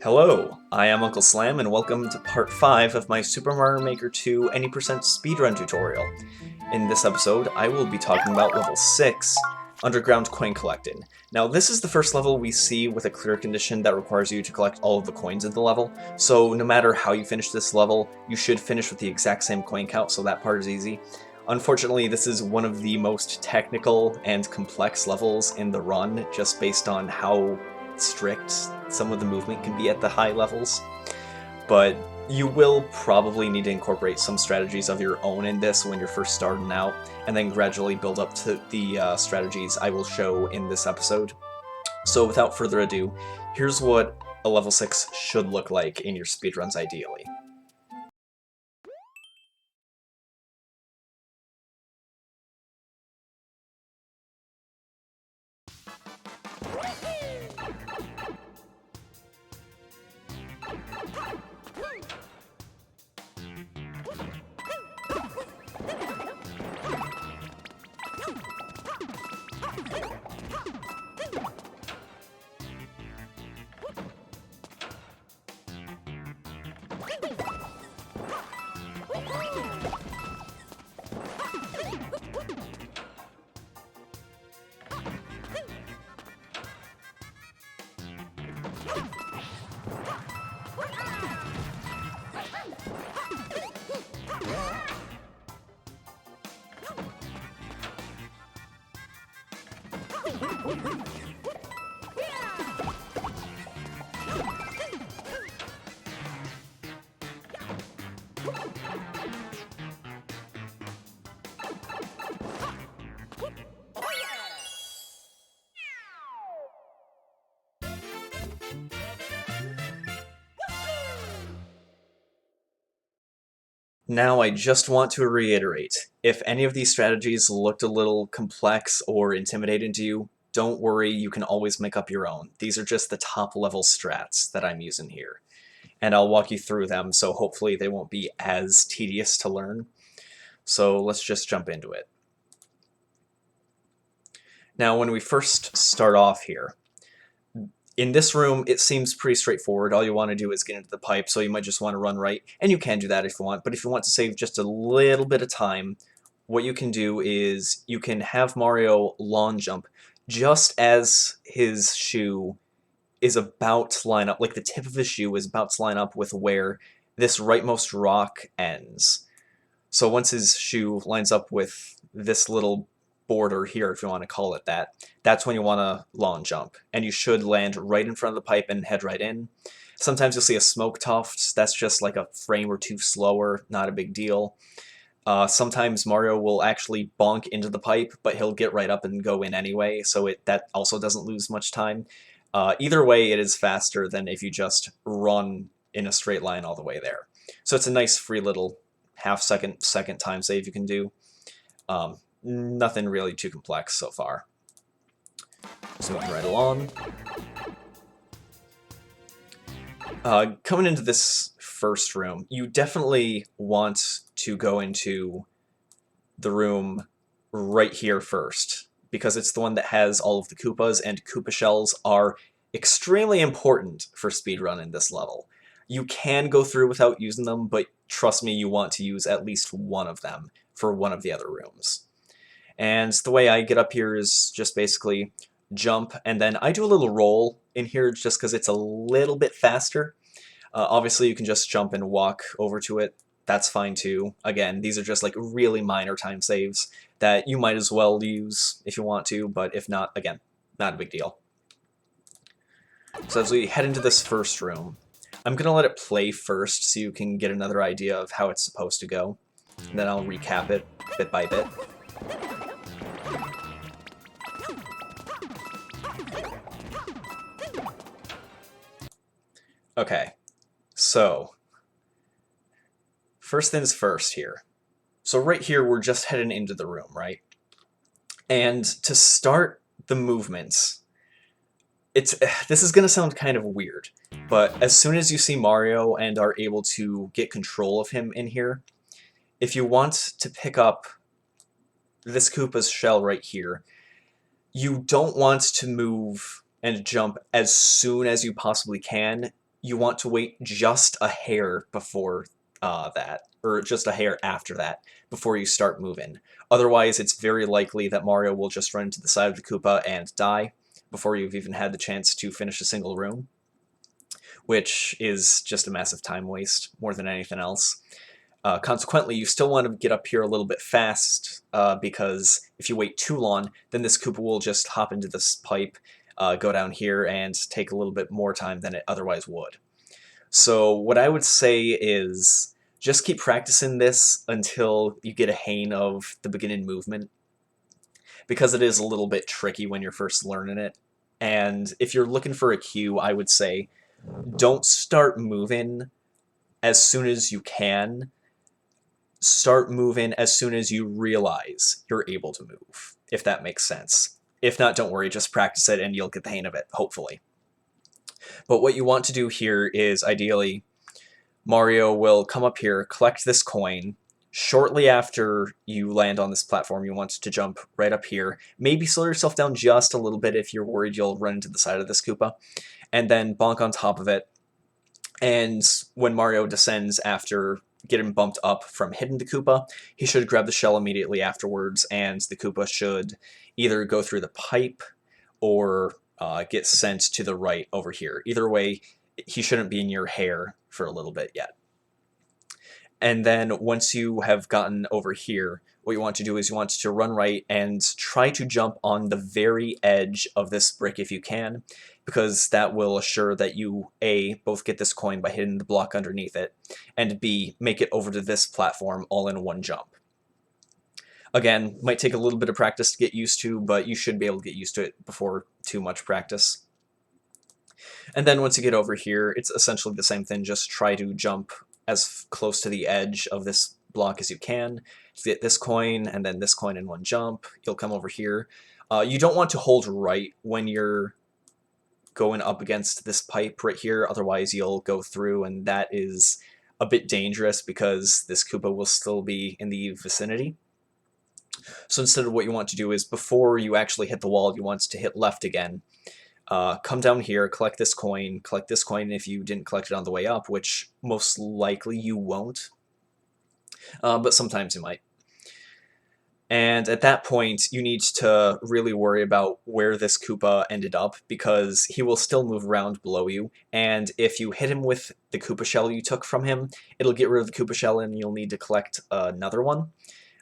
Hello, I am Uncle Slam and welcome to part 5 of my Super Mario Maker 2 any% speedrun tutorial. In this episode, I will be talking about level 6, Underground Coin Collecting. Now this is the first level we see with a clear condition that requires you to collect all of the coins in the level, so no matter how you finish this level, you should finish with the exact same coin count, so that part is easy. Unfortunately, this is one of the most technical and complex levels in the run, just based on how strict some of the movement can be at the high levels, but you will probably need to incorporate some strategies of your own in this when you're first starting out, and then gradually build up to the strategies I will show in this episode. So without further ado, here's what a level 6 should look like in your speedruns ideally. Now I just want to reiterate, if any of these strategies looked a little complex or intimidating to you, don't worry, you can always make up your own. These are just the top level strats that I'm using here, and I'll walk you through them, so hopefully they won't be as tedious to learn. So let's just jump into it. Now when we first start off here, in this room, it seems pretty straightforward. All you want to do is get into the pipe, so you might just want to run right, and you can do that if you want, but if you want to save just a little bit of time, what you can do is you can have Mario lawn jump just as his shoe is about to line up, like the tip of his shoe is about to line up with where this rightmost rock ends. So once his shoe lines up with this little border here, if you want to call it that, that's when you want to lawn jump. And you should land right in front of the pipe and head right in. Sometimes you'll see a smoke tuft. That's just like a frame or two slower, not a big deal. Sometimes Mario will actually bonk into the pipe, but he'll get right up and go in anyway, so that also doesn't lose much time. Either way, it is faster than if you just run in a straight line all the way there. So it's a nice free little half-second time save you can do. Nothing really too complex so far. So moving right along. Coming into this first room, you definitely want to go into the room right here first, because it's the one that has all of the Koopas, and Koopa shells are extremely important for speedrun in this level. You can go through without using them, but trust me, you want to use at least one of them for one of the other rooms. And the way I get up here is just basically jump, and then I do a little roll in here just because it's a little bit faster. Obviously, you can just jump and walk over to it. That's fine too. Again, these are just like really minor time saves that you might as well use if you want to, but if not, again, not a big deal. So as we head into this first room, I'm going to let it play first so you can get another idea of how it's supposed to go. And then I'll recap it bit by bit. Okay, so first things first here. So right here, we're just heading into the room, right? And to start the movements, this is going to sound kind of weird, but as soon as you see Mario and are able to get control of him in here, if you want to pick up this Koopa's shell right here, you don't want to move and jump as soon as you possibly can. you want to wait just a hair before that, or just a hair after that, before you start moving. Otherwise, it's very likely that Mario will just run to the side of the Koopa and die before you've even had the chance to finish a single room, which is just a massive time waste more than anything else. Consequently, you still want to get up here a little bit fast, because if you wait too long, then this Koopa will just hop into this pipe, go down here, and take a little bit more time than it otherwise would. So what I would say is just keep practicing this until you get a hang of the beginning movement, because it is a little bit tricky when you're first learning it. And if you're looking for a cue, I would say don't start moving as soon as you can. Start moving as soon as you realize you're able to move, if that makes sense. If not, don't worry, just practice it and you'll get the hang of it, hopefully. But what you want to do here is, ideally, Mario will come up here, collect this coin. Shortly after you land on this platform, you want to jump right up here. Maybe slow yourself down just a little bit if you're worried you'll run into the side of this Koopa. And then bonk on top of it. And when Mario descends after getting bumped up from hitting the Koopa, he should grab the shell immediately afterwards, and the Koopa should either go through the pipe or get sent to the right over here. Either way, he shouldn't be in your hair for a little bit yet. And then once you have gotten over here, what you want to do is you want to run right and try to jump on the very edge of this brick if you can, because that will assure that you, A, both get this coin by hitting the block underneath it, and B, make it over to this platform all in one jump. Again, might take a little bit of practice to get used to, but you should be able to get used to it before too much practice. And then once you get over here, it's essentially the same thing, just try to jump as close to the edge of this block as you can to get this coin, and then this coin in one jump. You'll come over here. You don't want to hold right when you're going up against this pipe right here, otherwise you'll go through, and that is a bit dangerous because this Koopa will still be in the vicinity. So instead, of what you want to do is, before you actually hit the wall, you want to hit left again. Come down here, collect this coin if you didn't collect it on the way up, which most likely you won't, but sometimes you might. And at that point, you need to really worry about where this Koopa ended up, because he will still move around below you, and if you hit him with the Koopa shell you took from him, it'll get rid of the Koopa shell and you'll need to collect another one.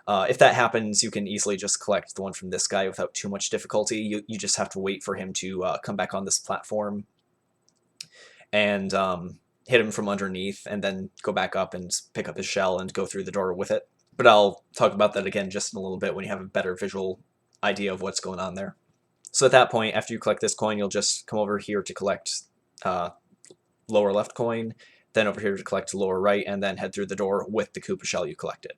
If that happens, you can easily just collect the one from this guy without too much difficulty. You just have to wait for him to come back on this platform and hit him from underneath, and then go back up and pick up his shell and go through the door with it. But I'll talk about that again just in a little bit when you have a better visual idea of what's going on there. So at that point, after you collect this coin, you'll just come over here to collect lower left coin, then over here to collect lower right, and then head through the door with the Koopa shell you collected.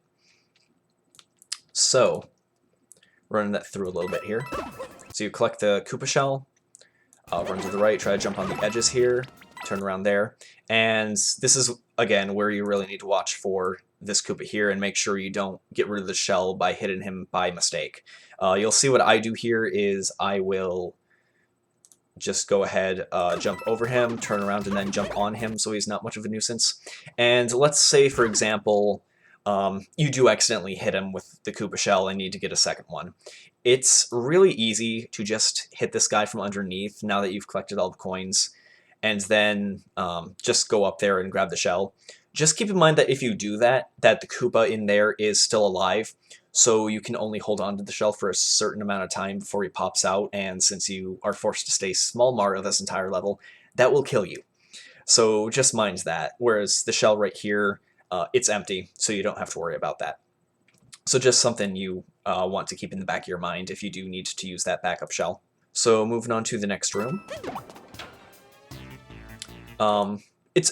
So, running that through a little bit here. So you collect the Koopa shell, run to the right, try to jump on the edges here, turn around there, and this is, again, where you really need to watch for this Koopa here and make sure you don't get rid of the shell by hitting him by mistake. You'll see what I do here is I will just go ahead, jump over him, turn around, and then jump on him so he's not much of a nuisance. And let's say, for example, you do accidentally hit him with the Koopa shell and need to get a second one. It's really easy to just hit this guy from underneath now that you've collected all the coins, and then just go up there and grab the shell. Just keep in mind that if you do that, that the Koopa in there is still alive, so you can only hold on to the shell for a certain amount of time before he pops out, and since you are forced to stay small Mario this entire level, that will kill you. So just mind that, whereas the shell right here, it's empty, so you don't have to worry about that. So just something you want to keep in the back of your mind if you do need to use that backup shell. So moving on to the next room.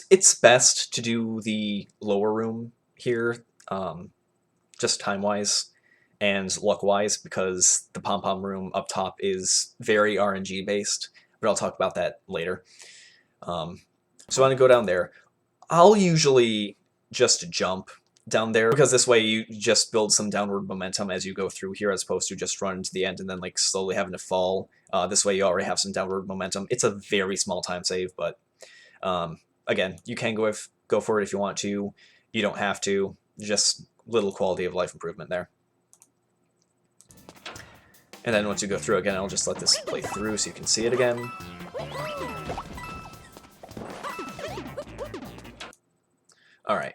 It's best to do the lower room here, just time-wise and luck-wise, because the Pom Pom room up top is very RNG-based, but I'll talk about that later. So I'm going to go down there. I'll usually just jump down there, because this way you just build some downward momentum as you go through here, as opposed to just run to the end and then like slowly having to fall. This way you already have some downward momentum. It's a very small time save, but again, you can go for it if you want to. You don't have to. Just little quality of life improvement there. And then once you go through again, I'll just let this play through so you can see it again. Alright,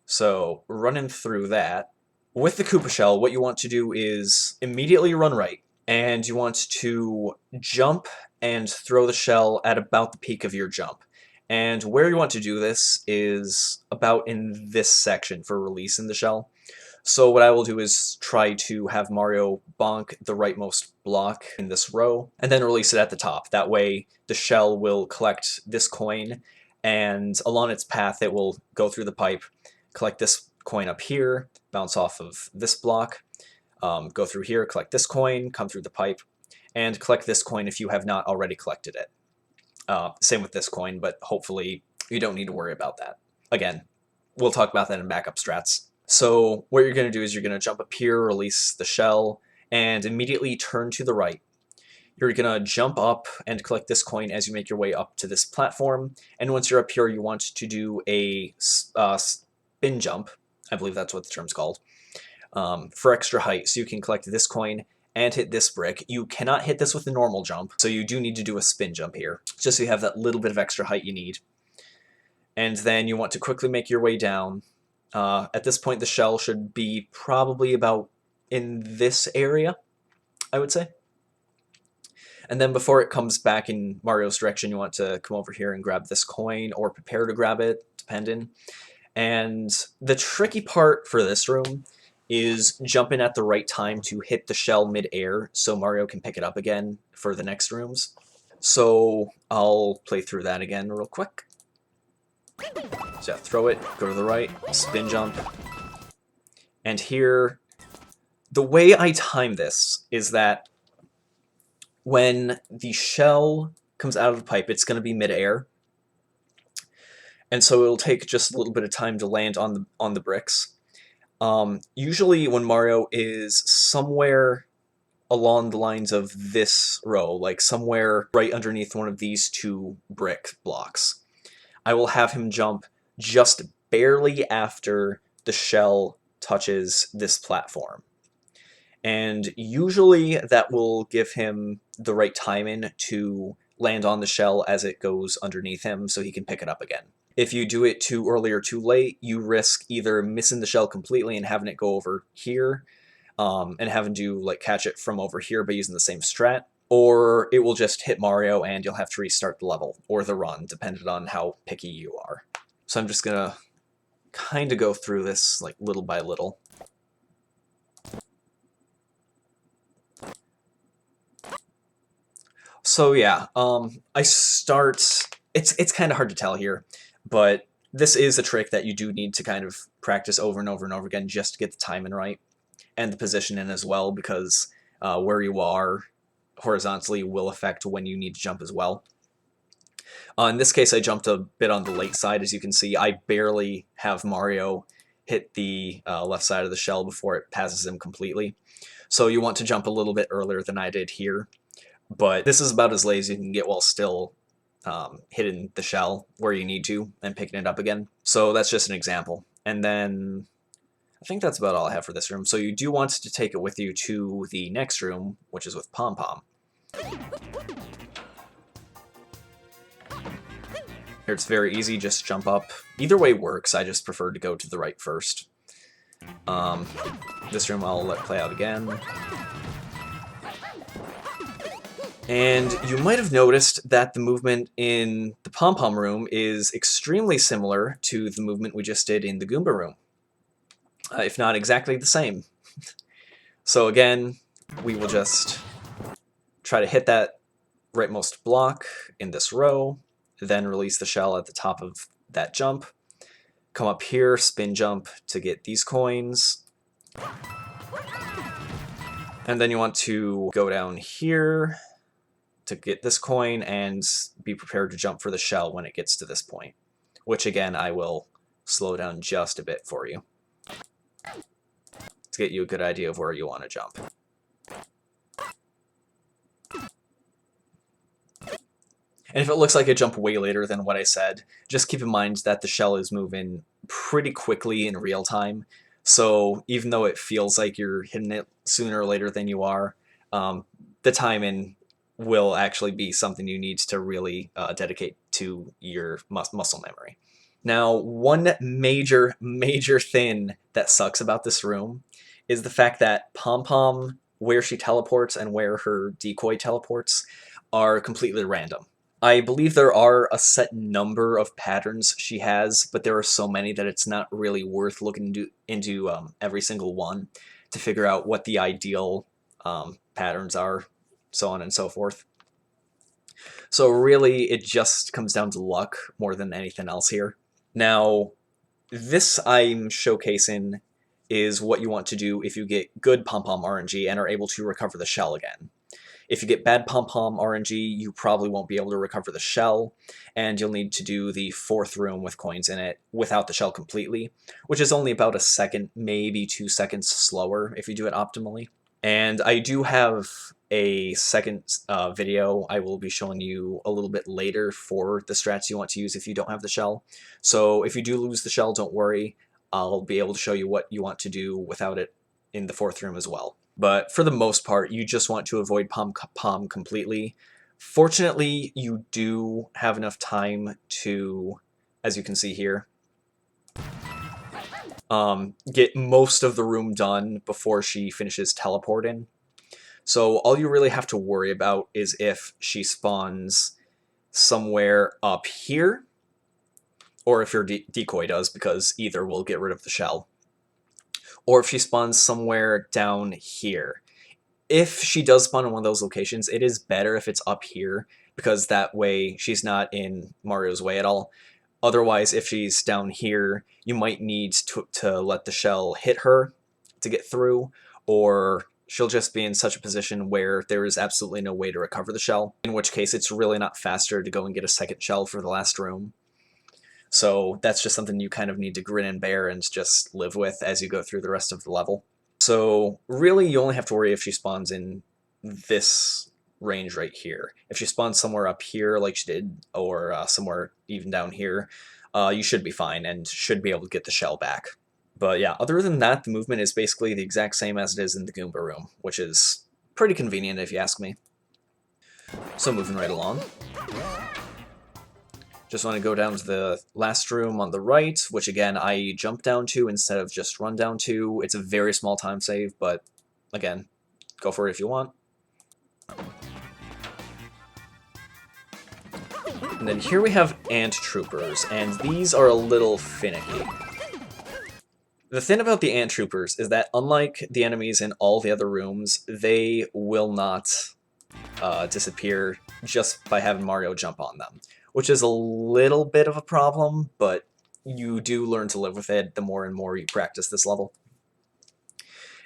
so running through that. With the Koopa shell, what you want to do is immediately run right, and you want to jump and throw the shell at about the peak of your jump. And where you want to do this is about in this section for releasing the shell. So what I will do is try to have Mario bonk the rightmost block in this row, and then release it at the top. That way the shell will collect this coin, and along its path it will go through the pipe, collect this coin up here, bounce off of this block, go through here, collect this coin, come through the pipe, and collect this coin if you have not already collected it. Same with this coin, but hopefully you don't need to worry about that. Again, we'll talk about that in backup strats. So what you're going to do is you're going to jump up here, release the shell, and immediately turn to the right. You're going to jump up and collect this coin as you make your way up to this platform, and once you're up here you want to do a spin jump, I believe that's what the term's called, for extra height, so you can collect this coin and hit this brick. You cannot hit this with a normal jump, so you do need to do a spin jump here, just so you have that little bit of extra height you need. And then you want to quickly make your way down. At this point the shell should be probably about in this area, I would say. And then before it comes back in Mario's direction, you want to come over here and grab this coin, or prepare to grab it, depending. And the tricky part for this room is jumping at the right time to hit the shell mid-air so Mario can pick it up again for the next rooms. So I'll play through that again real quick. So throw it, go to the right, spin jump. And here, the way I time this is that when the shell comes out of the pipe, it's going to be mid-air. And so it'll take just a little bit of time to land on the bricks. Usually when Mario is somewhere along the lines of this row, like somewhere right underneath one of these two brick blocks, I will have him jump just barely after the shell touches this platform. And usually that will give him the right timing to land on the shell as it goes underneath him so he can pick it up again. If you do it too early or too late, you risk either missing the shell completely and having it go over here, and having to like catch it from over here by using the same strat, or it will just hit Mario and you'll have to restart the level or the run, depending on how picky you are. So I'm just gonna kind of go through this like little by little. So yeah, I start. It's kind of hard to tell here, but this is a trick that you do need to kind of practice over and over and over again just to get the timing right and the position in as well, because where you are horizontally will affect when you need to jump as well. In this case, I jumped a bit on the late side. As you can see, I barely have Mario hit the left side of the shell before it passes him completely. So you want to jump a little bit earlier than I did here. But this is about as lazy you can get while still hitting the shell where you need to and picking it up again. So that's just an example. And then I think that's about all I have for this room. So you do want to take it with you to the next room, which is with Pom Pom. Here it's very easy, just jump up. Either way works, I just prefer to go to the right first. This room I'll let play out again. And you might have noticed that the movement in the Pom Pom room is extremely similar to the movement we just did in the Goomba room, if not exactly the same. So again, we will just try to hit that rightmost block in this row, then release the shell at the top of that jump, come up here, spin jump to get these coins, and then you want to go down here to get this coin and be prepared to jump for the shell when it gets to this point, which again I will slow down just a bit for you to get you a good idea of where you want to jump. And if it looks like a jump way later than what I said, just keep in mind that the shell is moving pretty quickly in real time. So even though it feels like you're hitting it sooner or later than you are, the timing will actually be something you need to really dedicate to your muscle memory. Now, one major thing that sucks about this room is the fact that Pom Pom, where she teleports and where her decoy teleports, are completely random. I believe there are a set number of patterns she has, but there are so many that it's not really worth looking into every single one to figure out what the ideal patterns are, so on and so forth. So really, it just comes down to luck more than anything else here. Now, this I'm showcasing is what you want to do if you get good Pom Pom RNG and are able to recover the shell again. If you get bad Pom Pom RNG, you probably won't be able to recover the shell, and you'll need to do the 4th room with coins in it without the shell completely, which is only about a second, maybe 2 seconds slower if you do it optimally. And I do have a second video I will be showing you a little bit later for the strats you want to use if you don't have the shell. So if you do lose the shell, don't worry. I'll be able to show you what you want to do without it in the 4th room as well. But for the most part, you just want to avoid Pom Pom completely. Fortunately, you do have enough time to, as you can see here, get most of the room done before she finishes teleporting. So all you really have to worry about is if she spawns somewhere up here, or if your decoy does, because either will get rid of the shell, or if she spawns somewhere down here. If she does spawn in one of those locations, it is better if it's up here, because that way she's not in Mario's way at all. Otherwise, if she's down here, you might need to let the shell hit her to get through, or she'll just be in such a position where there is absolutely no way to recover the shell, in which case it's really not faster to go and get a second shell for the last room. So that's just something you kind of need to grin and bear and just live with as you go through the rest of the level. So really, you only have to worry if she spawns in this range right here. If she spawns somewhere up here like she did, or somewhere even down here, you should be fine and should be able to get the shell back. But yeah, other than that, the movement is basically the exact same as it is in the Goomba room, which is pretty convenient if you ask me. So moving right along. Just want to go down to the last room on the right, which again, I jump down to instead of just run down to. It's a very small time save, but again, go for it if you want. And then here we have ant troopers, and these are a little finicky. The thing about the ant troopers is that unlike the enemies in all the other rooms, they will not disappear just by having Mario jump on them, which is a little bit of a problem, but you do learn to live with it the more and more you practice this level.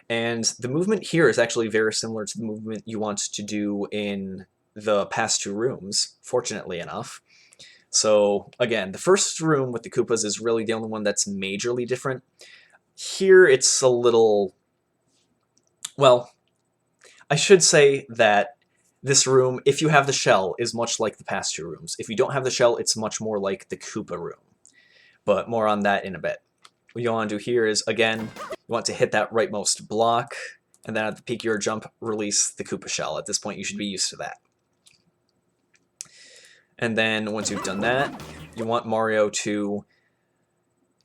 And the movement here is actually very similar to the movement you want to do in the past 2 rooms, fortunately enough. So again, the first room with the Koopas is really the only one that's majorly different. Here it's a little... well, I should say that this room, if you have the shell, is much like the past 2 rooms. If you don't have the shell, it's much more like the Koopa room. But more on that in a bit. What you want to do here is, again, you want to hit that rightmost block, and then at the peak of your jump, release the Koopa shell. At this point, you should be used to that. And then once you've done that, you want Mario to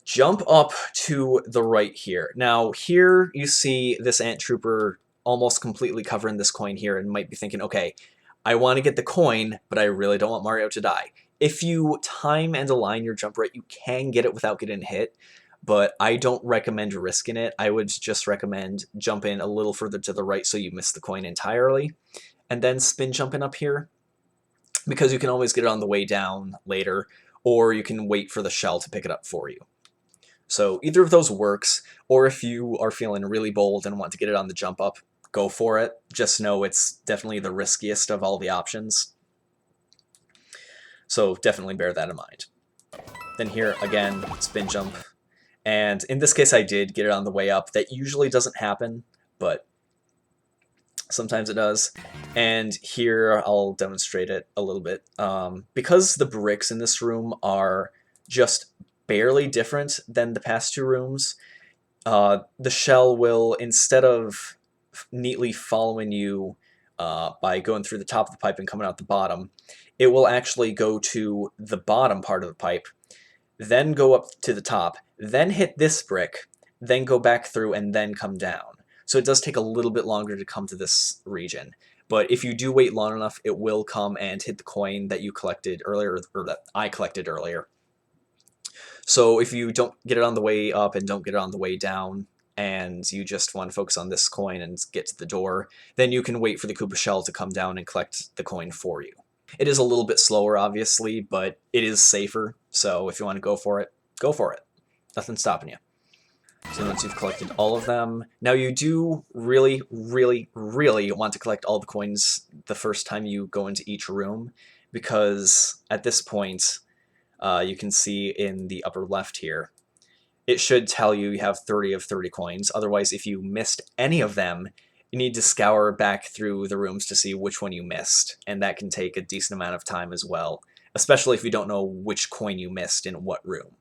jump up to the right here. Now, here you see this ant trooper almost completely covering this coin here and might be thinking, okay, I want to get the coin, but I really don't want Mario to die. If you time and align your jump right, you can get it without getting hit, but I don't recommend risking it. I would just recommend jumping a little further to the right so you miss the coin entirely, and then spin jumping up here, because you can always get it on the way down later, or you can wait for the shell to pick it up for you. So either of those works, or if you are feeling really bold and want to get it on the jump up, go for it. Just know it's definitely the riskiest of all the options. So definitely bear that in mind. Then here, again, spin jump. And in this case, I did get it on the way up. That usually doesn't happen, but Sometimes it does. And here I'll demonstrate it a little bit. Because the bricks in this room are just barely different than the past two rooms, the shell will, instead of neatly following you by going through the top of the pipe and coming out the bottom, it will actually go to the bottom part of the pipe, then go up to the top, then hit this brick, then go back through and then come down. So it does take a little bit longer to come to this region. But if you do wait long enough, it will come and hit the coin that you collected earlier, or that I collected earlier. So if you don't get it on the way up and don't get it on the way down, and you just want to focus on this coin and get to the door, then you can wait for the Koopa shell to come down and collect the coin for you. It is a little bit slower, obviously, but it is safer, so if you want to go for it, go for it. Nothing's stopping you. So once you've collected all of them, now you do really, really, really want to collect all the coins the first time you go into each room, because at this point, you can see in the upper left here, it should tell you you have 30 of 30 coins. Otherwise, if you missed any of them, you need to scour back through the rooms to see which one you missed, and that can take a decent amount of time as well, especially if you don't know which coin you missed in what room.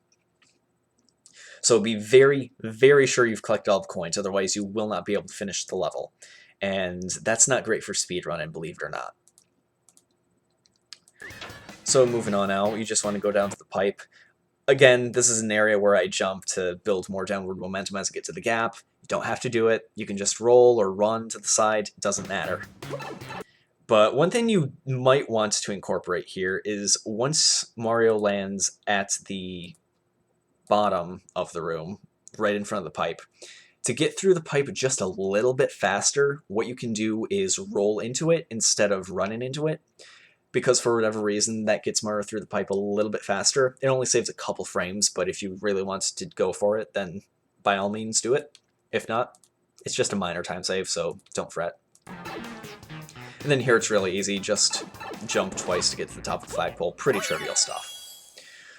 So be very, very sure you've collected all the coins, otherwise you will not be able to finish the level. And that's not great for speedrunning, believe it or not. So moving on now, you just want to go down to the pipe. Again, this is an area where I jump to build more downward momentum as I get to the gap. You don't have to do it. You can just roll or run to the side. It doesn't matter. But one thing you might want to incorporate here is once Mario lands at the bottom of the room, right in front of the pipe, to get through the pipe just a little bit faster, what you can do is roll into it instead of running into it. Because for whatever reason, that gets Mario through the pipe a little bit faster. It only saves a couple frames, but if you really want to go for it, then by all means do it. If not, it's just a minor time save, so don't fret. And then here it's really easy, just jump twice to get to the top of the flagpole. Pretty trivial stuff.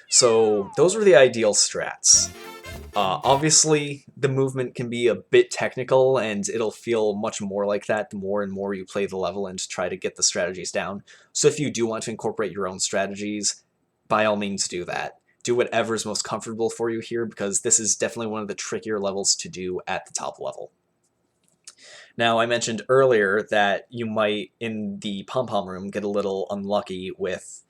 So those were the ideal strats. Obviously, the movement can be a bit technical, and it'll feel much more like that the more and more you play the level and try to get the strategies down. So if you do want to incorporate your own strategies, by all means do that. Do whatever is most comfortable for you here, because this is definitely one of the trickier levels to do at the top level. Now, I mentioned earlier that you might, in the Pom Pom room, get a little unlucky with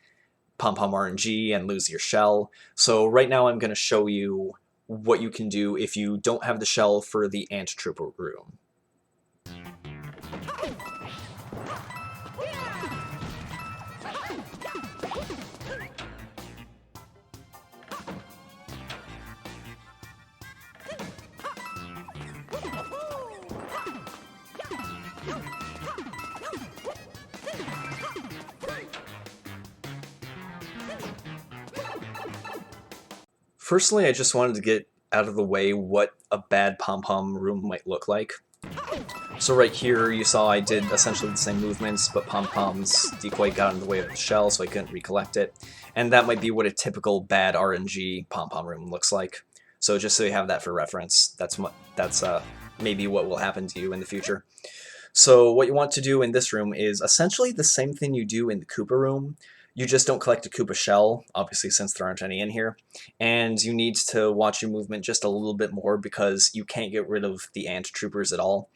Pom Pom RNG and lose your shell. So right now I'm going to show you what you can do if you don't have the shell for the Ant Trooper room. Firstly, I just wanted to get out of the way what a bad Pom Pom room might look like. So right here, you saw I did essentially the same movements, but Pom Pom's decoy got in the way of the shell, so I couldn't recollect it. And that might be what a typical bad RNG Pom Pom room looks like. So just so you have that for reference, that's maybe what will happen to you in the future. So what you want to do in this room is essentially the same thing you do in the Koopa room. You just don't collect a Koopa shell, obviously since there aren't any in here, and you need to watch your movement just a little bit more because you can't get rid of the Ant Troopers at all.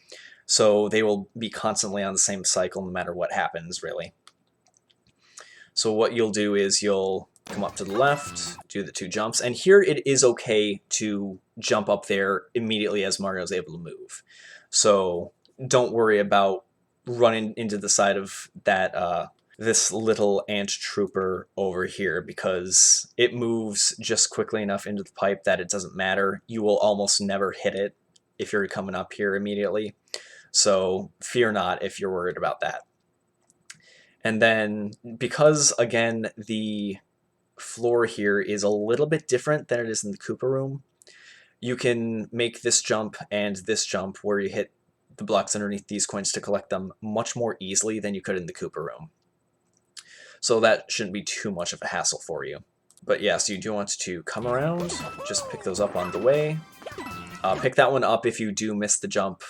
So they will be constantly on the same cycle no matter what happens, really. So what you'll do is you'll come up to the left, do the 2 jumps, and here it is okay to jump up there immediately as Mario's able to move. So don't worry about running into the side of that this little Ant Trooper over here, because it moves just quickly enough into the pipe that it doesn't matter. You will almost never hit it if you're coming up here immediately. So fear not if you're worried about that. And then, because, again, the floor here is a little bit different than it is in the Koopa room, you can make this jump and this jump where you hit the blocks underneath these coins to collect them much more easily than you could in the Koopa room. So that shouldn't be too much of a hassle for you. But yes, yeah, so you do want to come around, just pick those up on the way. Pick that one up if you do miss the jump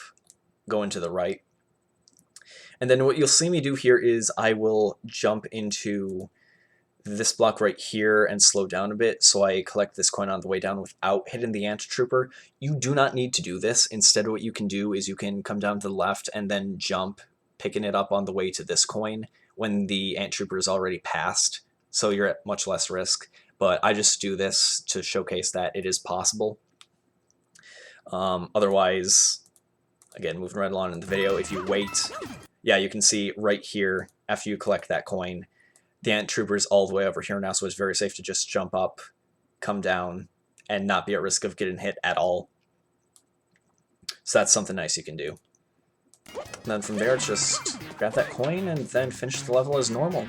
going to the right. And then what you'll see me do here is I will jump into this block right here and slow down a bit so I collect this coin on the way down without hitting the Ant Trooper. You do not need to do this. Instead, what you can do is you can come down to the left and then jump, picking it up on the way to this coin when the Ant Trooper is already passed, so you're at much less risk. But I just do this to showcase that it is possible. Otherwise, again, moving right along in the video, if you wait, yeah, you can see right here, after you collect that coin, the Ant Trooper's all the way over here now, so it's very safe to just jump up, come down, and not be at risk of getting hit at all. So that's something nice you can do. And then from there, just grab that coin and then finish the level as normal.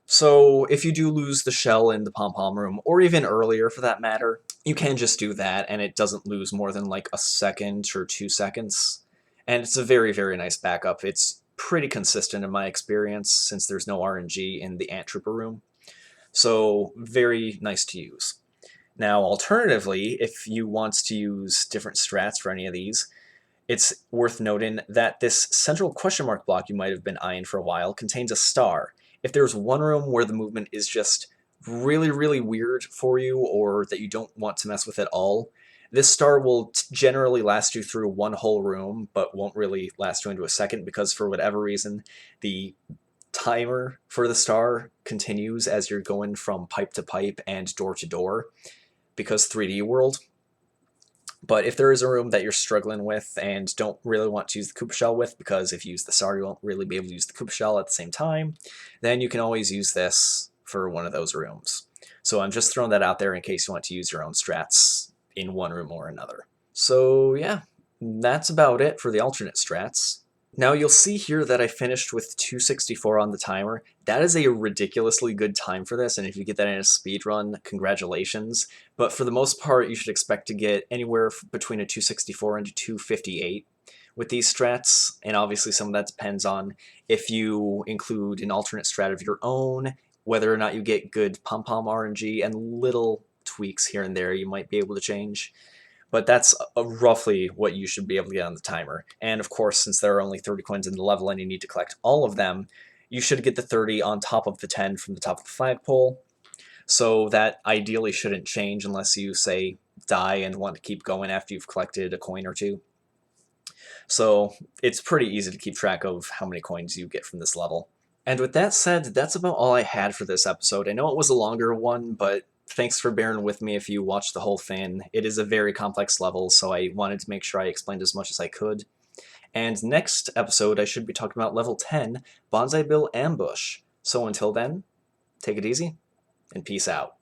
So if you do lose the shell in the Pom Pom room, or even earlier for that matter, you can just do that, and it doesn't lose more than like a second or 2 seconds. And it's a very, very nice backup. It's pretty consistent in my experience since there's no RNG in the Ant Trooper room. So very nice to use. Now alternatively, if you want to use different strats for any of these, it's worth noting that this central question mark block you might have been eyeing for a while contains a star. If there's one room where the movement is just really, really weird for you or that you don't want to mess with at all, this star will generally last you through one whole room, but won't really last you into a second because for whatever reason, the timer for the star continues as you're going from pipe to pipe and door to door because 3D world. But if there is a room that you're struggling with and don't really want to use the Koopa shell with, because if you use the star you won't really be able to use the Koopa shell at the same time, then you can always use this for one of those rooms. So I'm just throwing that out there in case you want to use your own strats in one room or another. So yeah, that's about it for the alternate strats. Now you'll see here that I finished with 264 on the timer. That is a ridiculously good time for this, and if you get that in a speed run, congratulations. But for the most part, you should expect to get anywhere between a 264 and a 258 with these strats, and obviously some of that depends on if you include an alternate strat of your own, whether or not you get good Pom Pom RNG, and little tweaks here and there you might be able to change. But that's roughly what you should be able to get on the timer. And of course, since there are only 30 coins in the level and you need to collect all of them, you should get the 30 on top of the 10 from the top of the flagpole. So that ideally shouldn't change unless you, say, die and want to keep going after you've collected a coin or two. So it's pretty easy to keep track of how many coins you get from this level. And with that said, that's about all I had for this episode. I know it was a longer one, but thanks for bearing with me if you watched the whole thing. It is a very complex level, so I wanted to make sure I explained as much as I could. And next episode, I should be talking about level 10, Bonsai Bill Ambush. So until then, take it easy, and peace out.